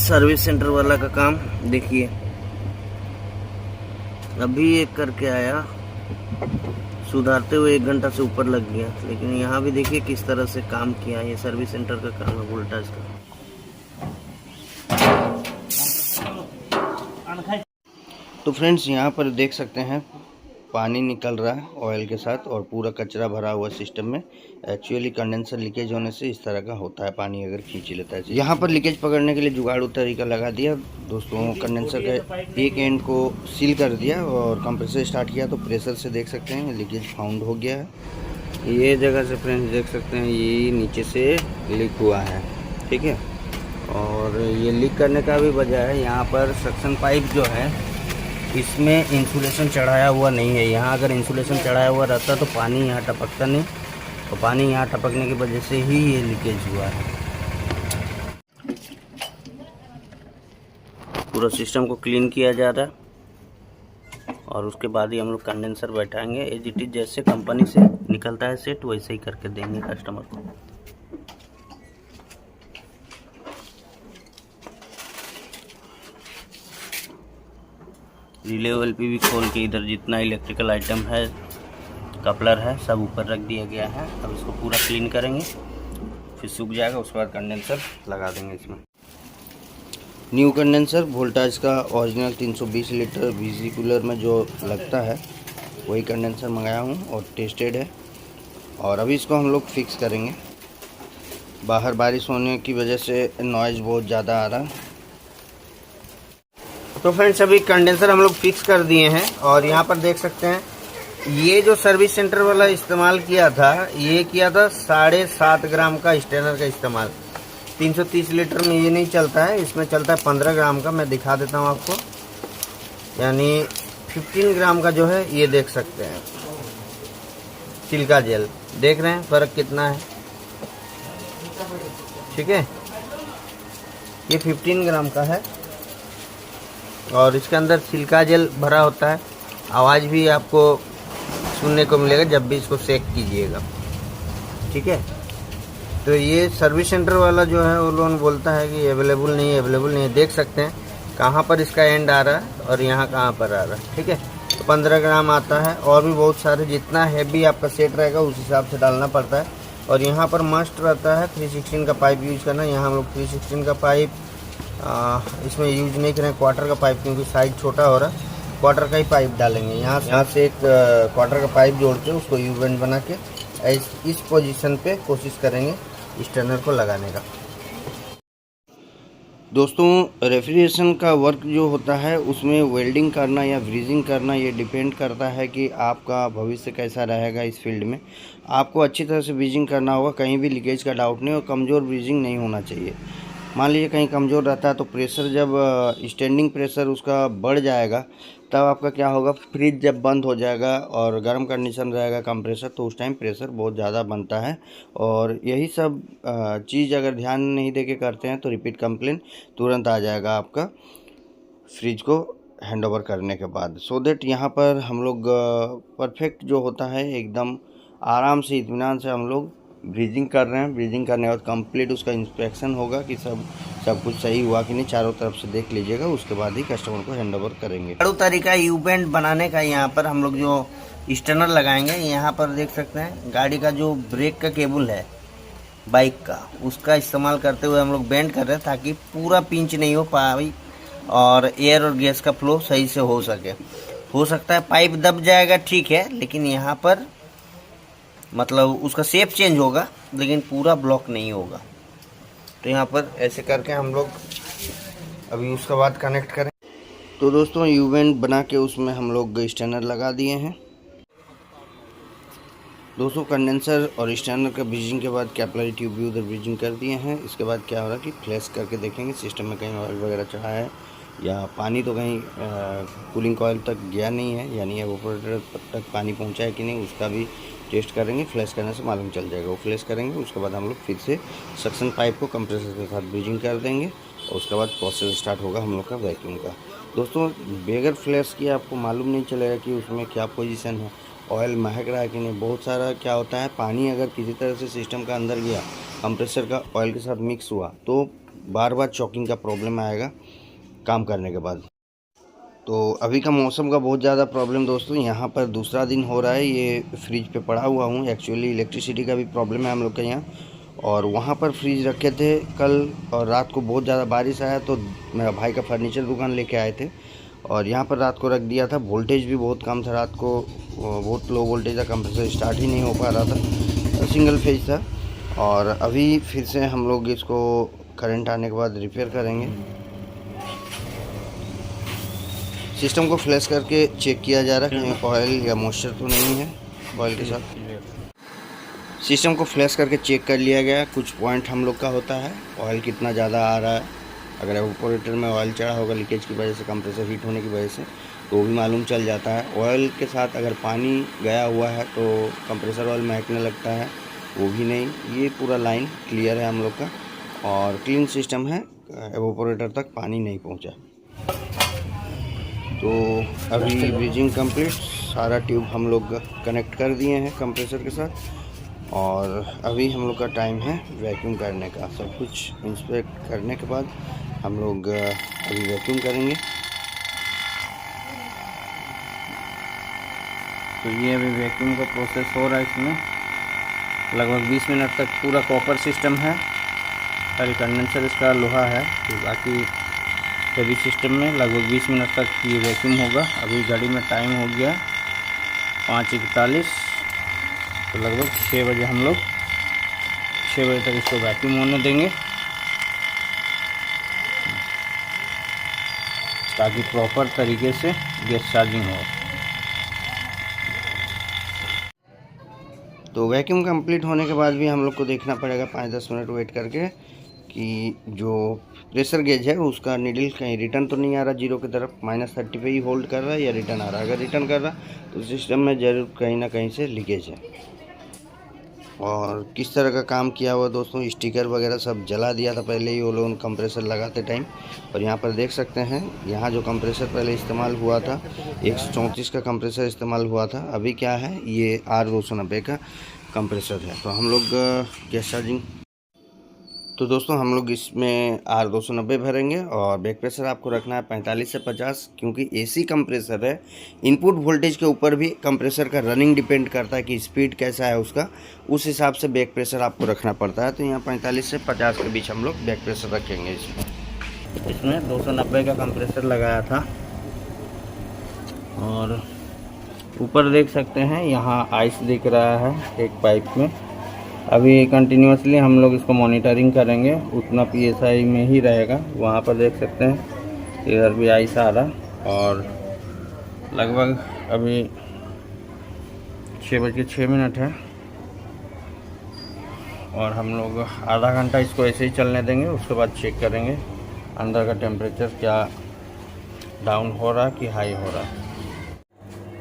Service centre वाला का काम देखिए, अभी एक करके आया, सुधारते हुए 1 घंटा से ऊपर लग गया। लेकिन यहाँ भी देखिए किस तरह से काम किया। ये सर्विस सेंटर का काम है वोल्टाज का। तो फ्रेंड्स यहाँ पर देख सकते हैं पानी निकल रहा है ऑयल के साथ और पूरा कचरा भरा हुआ सिस्टम में। एक्चुअली कंडेंसर लीकेज होने से इस तरह का होता है, पानी अगर खींच लेता है। यहाँ पर लीकेज पकड़ने के लिए जुगाड़ू तरीका लगा दिया दोस्तों। कंडेंसर के एक एंड को सील कर दिया और कंप्रेसर स्टार्ट किया तो प्रेशर से देख सकते हैं लीकेज फाउंड हो गया है। ये जगह से फ्रेंड्स देख सकते हैं ये नीचे से लीक हुआ है, ठीक है। और ये लीक करने का भी वजह है, यहाँ पर सक्शन पाइप जो है इसमें इंसुलेशन चढ़ाया हुआ नहीं है। यहाँ अगर इंसुलेशन चढ़ाया हुआ रहता तो पानी यहाँ टपकता नहीं, और पानी यहाँ टपकने की वजह से ही ये लीकेज हुआ है। पूरा सिस्टम को क्लीन किया जा रहा है और उसके बाद ही हम लोग कंडेंसर बैठाएंगे। एज इट इज जैसे कंपनी से निकलता है सेट वैसे ही करके देंगे कस्टमर को। रिले एलपी भी खोल के इधर जितना इलेक्ट्रिकल आइटम है, कपलर है, सब ऊपर रख दिया गया है। अब इसको पूरा क्लीन करेंगे, फिर सूख जाएगा, उसके बाद कंडेंसर लगा देंगे इसमें। न्यू कंडेंसर वोल्टाज का ओरिजिनल 320 लीटर बीजी कूलर में जो लगता है वही कंडेंसर मंगाया हूँ और टेस्टेड है। और अभी इसको हम लोग फिक्स करेंगे। बाहर बारिश होने की वजह से नॉइज़ बहुत ज़्यादा आ रहा है। तो फ्रेंड्स अभी कंडेंसर हम लोग फिक्स कर दिए हैं और यहाँ पर देख सकते हैं ये जो सर्विस सेंटर वाला इस्तेमाल किया था, ये किया था 7.5 ग्राम का स्टेनर का इस्तेमाल। 330 लीटर में ये नहीं चलता है, इसमें चलता है 15 ग्राम का। मैं दिखा देता हूँ आपको, यानी 15 ग्राम का जो है ये देख सकते हैं सिलिका जेल। देख रहे हैं फ़र्क कितना है, ठीक है। ये 15 ग्राम का है और इसके अंदर सिलिका जेल भरा होता है। आवाज़ भी आपको सुनने को मिलेगा जब भी इसको सेक कीजिएगा, ठीक है। तो ये सर्विस सेंटर वाला जो है वो लोन बोलता है कि अवेलेबल नहीं है, अवेलेबल नहीं है। देख सकते हैं कहाँ पर इसका एंड आ रहा है और यहाँ कहाँ पर आ रहा है, ठीक है। तो 15 ग्राम आता है और भी बहुत सारे, जितना हैवी आपका सेट रहेगा उस हिसाब से डालना पड़ता है। और यहाँ पर मस्ट रहता है 316 का पाइप यूज़ करना। यहाँ हम लोग 316 का पाइप इसमें यूज नहीं करें, क्वार्टर का पाइप, क्योंकि साइज छोटा हो रहा है। क्वार्टर का ही पाइप डालेंगे। यहाँ से एक क्वार्टर का पाइप जोड़ के उसको यू बेंड बना के इस पोजीशन पे कोशिश करेंगे स्टर्नर को लगाने का। दोस्तों रेफ्रिजरेशन का वर्क जो होता है उसमें वेल्डिंग करना या ब्रीजिंग करना ये डिपेंड करता है कि आपका भविष्य कैसा रहेगा इस फील्ड में। आपको अच्छी तरह से ब्रीजिंग करना होगा, कहीं भी लीकेज का डाउट नहीं, और कमज़ोर ब्रीजिंग नहीं होना चाहिए। मान लीजिए कहीं कमज़ोर रहता है तो प्रेशर जब स्टैंडिंग प्रेशर उसका बढ़ जाएगा तब आपका क्या होगा, फ्रिज जब बंद हो जाएगा और गर्म कंडीशन रहेगा कंप्रेसर तो उस टाइम प्रेशर बहुत ज़्यादा बनता है। और यही सब चीज़ अगर ध्यान नहीं देके करते हैं तो रिपीट कंप्लेन तुरंत आ जाएगा आपका फ्रिज को हैंडओवर करने के बाद। सो दैट यहाँ पर हम लोग परफेक्ट जो होता है एकदम आराम से इत्मीनान से हम लोग ब्रीजिंग कर रहे हैं। ब्रीजिंग करने के बाद कंप्लीट उसका इंस्पेक्शन होगा कि सब कुछ सही हुआ कि नहीं, चारों तरफ से देख लीजिएगा, उसके बाद ही कस्टमर को हैंडओवर करेंगे। बड़ा तरीका यू बेंड बनाने का। यहाँ पर हम लोग जो स्टर्नर लगाएंगे, यहाँ पर देख सकते हैं गाड़ी का जो ब्रेक का केबल है बाइक का, उसका इस्तेमाल करते हुए हम लोग बेंड कर रहे हैं ताकि पूरा पिंच नहीं हो पाए और एयर और गैस का फ्लो सही से हो सके। हो सकता है पाइप दब जाएगा, ठीक है, लेकिन यहाँ पर मतलब उसका शेप चेंज होगा लेकिन पूरा ब्लॉक नहीं होगा। तो यहाँ पर ऐसे करके हम लोग अभी उसके बाद कनेक्ट करें। तो दोस्तों यू बेंड बना के उसमें हम लोग स्टैंडर लगा दिए हैं। दोस्तों कंडेंसर और स्टैंडर का ब्रीजिंग के बाद कैपिलरी ट्यूब भी उधर ब्रीजिंग कर दिए हैं। इसके बाद क्या हो रहा है कि फ्लैश करके देखेंगे सिस्टम में कहीं ऑयल वगैरह चढ़ा है या पानी तो कहीं कूलिंग कॉइल तक गया नहीं है, यानी एवापोरेटर तक पानी पहुंचा है कि नहीं, उसका भी टेस्ट करेंगे। फ्लैश करने से मालूम चल जाएगा। वो फ्लैश करेंगे, उसके बाद हम लोग फिर से सक्शन पाइप को कंप्रेसर के साथ ब्रीजिंग कर देंगे और उसके बाद प्रोसेस स्टार्ट होगा हम लोग का वैक्यूम का। दोस्तों बगैर फ्लैश किए आपको मालूम नहीं चलेगा कि उसमें क्या पोजीशन है, ऑयल महक रहा है कि नहीं। बहुत सारा क्या होता है, पानी अगर किसी तरह से सिस्टम का अंदर गया, कंप्रेसर का ऑयल के साथ मिक्स हुआ तो बार बार चॉकिंग का प्रॉब्लम आएगा काम करने के बाद। तो अभी का मौसम का बहुत ज़्यादा प्रॉब्लम दोस्तों, यहाँ पर दूसरा दिन हो रहा है। ये फ्रिज पे पड़ा हुआ हूँ। एक्चुअली इलेक्ट्रिसिटी का भी प्रॉब्लम है हम लोग के यहाँ, और वहाँ पर फ्रिज रखे थे कल, और रात को बहुत ज़्यादा बारिश आया तो मेरा भाई का फर्नीचर दुकान लेके आए थे और यहाँ पर रात को रख दिया था। वोल्टेज भी बहुत कम था रात को, बहुत लो वोल्टेज था, कंप्रेसर स्टार्ट ही नहीं हो पा रहा था, सिंगल फेज था। और अभी फिर से हम लोग इसको करंट आने के बाद रिपेयर करेंगे। सिस्टम को फ्लैश करके चेक किया जा रहा है कहीं ऑयल या मॉइस्चर तो नहीं है ऑयल के साथ। सिस्टम को फ्लैश करके चेक कर लिया गया। कुछ पॉइंट हम लोग का होता है, ऑयल कितना ज़्यादा आ रहा है, अगर एवापोरेटर में ऑयल चढ़ा होगा लीकेज की वजह से, कंप्रेसर हीट होने की वजह से, तो वो भी मालूम चल जाता है। ऑयल के साथ अगर पानी गया हुआ है तो कंप्रेसर ऑयल महकने लगता है, वो भी नहीं। ये पूरा लाइन क्लियर है हम लोग का और क्लीन सिस्टम है, एवापोरेटर तक पानी नहीं पहुँचा। तो अभी ब्रीजिंग कंप्लीट, सारा ट्यूब हम लोग कनेक्ट कर दिए हैं कंप्रेसर के साथ, और अभी हम लोग का टाइम है वैक्यूम करने का। सब कुछ इंस्पेक्ट करने के बाद हम लोग अभी वैक्यूम करेंगे। तो ये अभी वैक्यूम का प्रोसेस हो रहा है। इसमें लगभग 20 मिनट तक पूरा कॉपर सिस्टम है, खाली कंडेंसर इसका लोहा है, तो बाकी सभी सिस्टम में लगभग 20 मिनट तक ये वैक्यूम होगा। अभी घड़ी में टाइम हो गया 5:41, तो लगभग 6 बजे हम लोग 6 बजे तक इसको वैक्यूम होने देंगे ताकि प्रॉपर तरीके से गैस चार्जिंग हो। तो वैक्यूम कंप्लीट होने के बाद भी हम लोग को देखना पड़ेगा 5-10 मिनट वेट करके कि जो प्रेशर गेज है उसका नीडल कहीं रिटर्न तो नहीं आ रहा जीरो की तरफ, -30 पे ही होल्ड कर रहा है या रिटर्न आ रहा है। अगर रिटर्न कर रहा तो सिस्टम में ज़रूर कहीं ना कहीं से लीकेज है। और किस तरह का काम किया हुआ दोस्तों, स्टिकर वगैरह सब जला दिया था पहले ही वो लोग कंप्रेसर लगाते टाइम। और यहाँ पर देख सकते हैं, यहाँ जो कंप्रेसर पहले इस्तेमाल हुआ था 134 का कंप्रेसर इस्तेमाल हुआ था। अभी क्या है, ये R290 का कंप्रेसर है। तो हम लोग गैस चार्जिंग, तो दोस्तों हम लोग इसमें R290 भरेंगे और बैक प्रेशर आपको रखना है 45 से 50, क्योंकि AC कंप्रेसर है। इनपुट वोल्टेज के ऊपर भी कंप्रेसर का रनिंग डिपेंड करता है कि स्पीड कैसा है उसका, उस हिसाब से बैक प्रेशर आपको रखना पड़ता है। तो यहाँ 45 से 50 के बीच हम लोग बैक प्रेशर रखेंगे। इसमें 290 का कंप्रेसर लगाया था और ऊपर देख सकते हैं यहाँ आइस दिख रहा है एक पाइप में। अभी कंटिन्यूसली हम लोग इसको मॉनिटरिंग करेंगे, उतना PSI में ही रहेगा। वहाँ पर देख सकते हैं इधर भी आइस आ रहा, और लगभग अभी 6:06 है और हम लोग आधा घंटा इसको ऐसे ही चलने देंगे। उसके बाद चेक करेंगे अंदर का टेम्परेचर क्या डाउन हो रहा कि हाई हो रहा।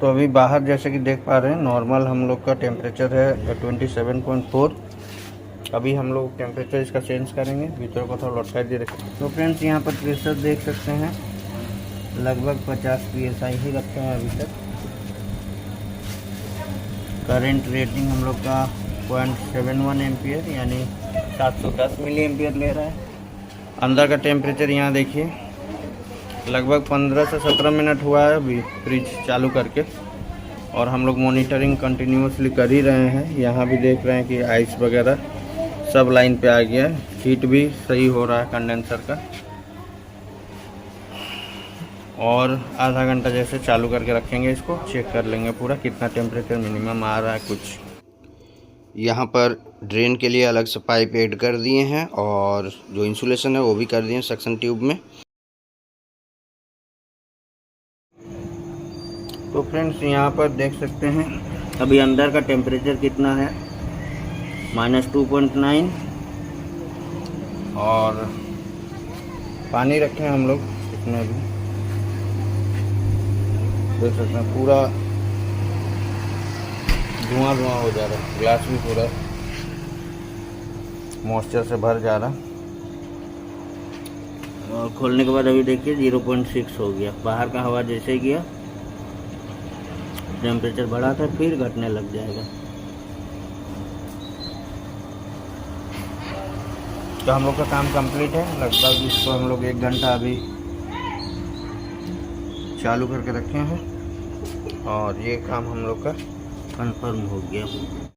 तो अभी बाहर जैसे कि देख पा रहे हैं नॉर्मल हम लोग का टेम्परेचर है 27.4। अभी हम लोग टेम्परेचर इसका चेंज करेंगे, भीतर को थोड़ा लौटा दे रखें। तो फ्रेंड्स यहाँ पर प्रेशर देख सकते हैं लगभग 50 PSI ही रखे हैं अभी तक। करंट रेटिंग हम लोग का 0.71 एम्पियर यानी 710 मिली एम्पियर ले रहा है। अंदर का टेम्परेचर यहाँ देखिए लगभग 15 से 17 मिनट हुआ है अभी फ्रिज चालू करके, और हम लोग मॉनिटरिंग कंटिन्यूसली कर ही रहे हैं। यहाँ भी देख रहे हैं कि आइस वगैरह सब लाइन पे आ गया है, हीट भी सही हो रहा है कंडेंसर का। और आधा घंटा जैसे चालू करके रखेंगे, इसको चेक कर लेंगे पूरा कितना टेम्परेचर मिनिमम आ रहा है। कुछ यहाँ पर ड्रेन के लिए अलग से पाइप ऐड कर दिए हैं और जो इंसुलेशन है वो भी कर दिए हैं सक्शन ट्यूब में। तो फ्रेंड्स यहाँ पर देख सकते हैं अभी अंदर का टेम्परेचर कितना है, -2.9, और पानी रखे हैं हम लोग इसमें भी देख सकते हैं पूरा धुआं हो जा रहा है, ग्लास भी पूरा मॉइस्चर से भर जा रहा। और खोलने के बाद अभी देखिए 0.6 हो गया। बाहर का हवा जैसे ही गया टेम्परेचर बढ़ा था, फिर घटने लग जाएगा। तो हम लोग का काम कंप्लीट है। लगभग इसको हम लोग 1 घंटा अभी चालू करके रखे हैं और ये काम हम लोग का कंफर्म हो गया।